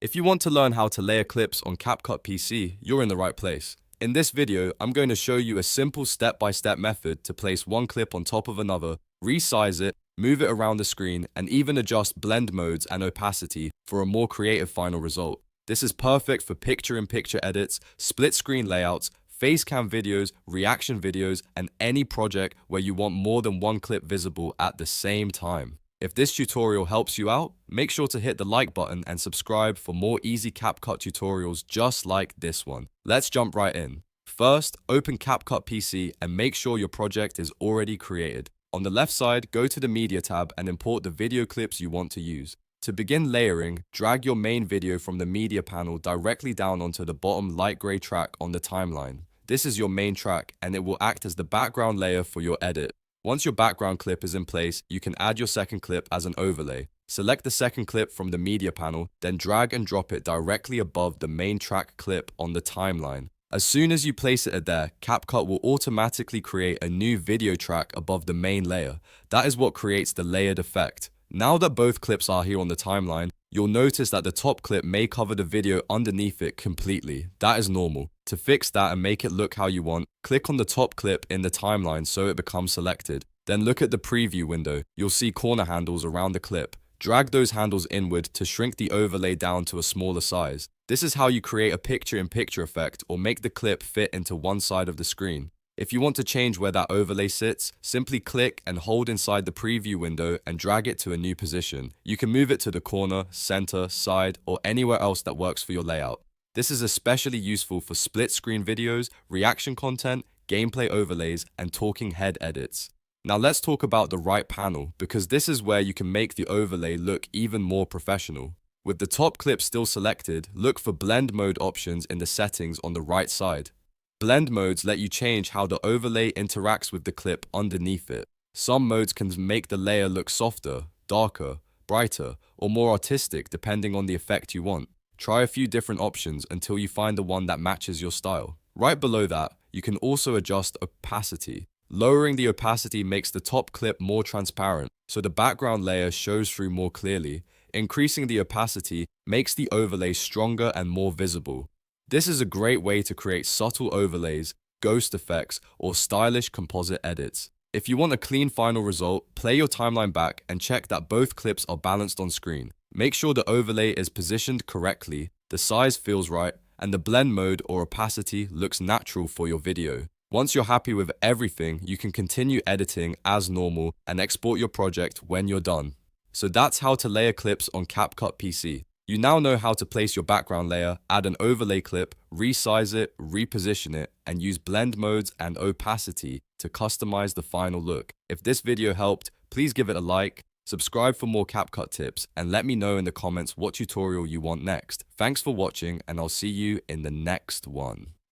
If you want to learn how to layer clips on CapCut PC, you're in the right place. In this video, I'm going to show you a simple step-by-step method to place one clip on top of another, resize it, move it around the screen, and even adjust blend modes and opacity for a more creative final result. This is perfect for picture-in-picture edits, split-screen layouts, face cam videos, reaction videos, and any project where you want more than one clip visible at the same time. If this tutorial helps you out, make sure to hit the like button and subscribe for more easy CapCut tutorials just like this one. Let's jump right in. First, open CapCut PC and make sure your project is already created. On the left side, go to the Media tab and import the video clips you want to use. To begin layering, drag your main video from the Media panel directly down onto the bottom light gray track on the timeline. This is your main track and it will act as the background layer for your edit. Once your background clip is in place, you can add your second clip as an overlay. Select the second clip from the Media panel, then drag and drop it directly above the main track clip on the timeline. As soon as you place it there, CapCut will automatically create a new video track above the main layer. That is what creates the layered effect. Now that both clips are here on the timeline, you'll notice that the top clip may cover the video underneath it completely. That is normal. To fix that and make it look how you want, click on the top clip in the timeline so it becomes selected. Then look at the preview window. You'll see corner handles around the clip. Drag those handles inward to shrink the overlay down to a smaller size. This is how you create a picture-in-picture effect or make the clip fit into one side of the screen. If you want to change where that overlay sits, simply click and hold inside the preview window and drag it to a new position. You can move it to the corner, center, side, or anywhere else that works for your layout. This is especially useful for split-screen videos, reaction content, gameplay overlays, and talking head edits. Now let's talk about the right panel, because this is where you can make the overlay look even more professional. With the top clip still selected, look for blend mode options in the settings on the right side. Blend modes let you change how the overlay interacts with the clip underneath it. Some modes can make the layer look softer, darker, brighter, or more artistic depending on the effect you want. Try a few different options until you find the one that matches your style. Right below that, you can also adjust opacity. Lowering the opacity makes the top clip more transparent, so the background layer shows through more clearly. Increasing the opacity makes the overlay stronger and more visible. This is a great way to create subtle overlays, ghost effects, or stylish composite edits. If you want a clean final result, play your timeline back and check that both clips are balanced on screen. Make sure the overlay is positioned correctly, the size feels right, and the blend mode or opacity looks natural for your video. Once you're happy with everything, you can continue editing as normal and export your project when you're done. So that's how to layer clips on CapCut PC. You now know how to place your background layer, add an overlay clip, resize it, reposition it, and use blend modes and opacity to customize the final look. If this video helped, please give it a like, subscribe for more CapCut tips, and let me know in the comments what tutorial you want next. Thanks for watching, and I'll see you in the next one.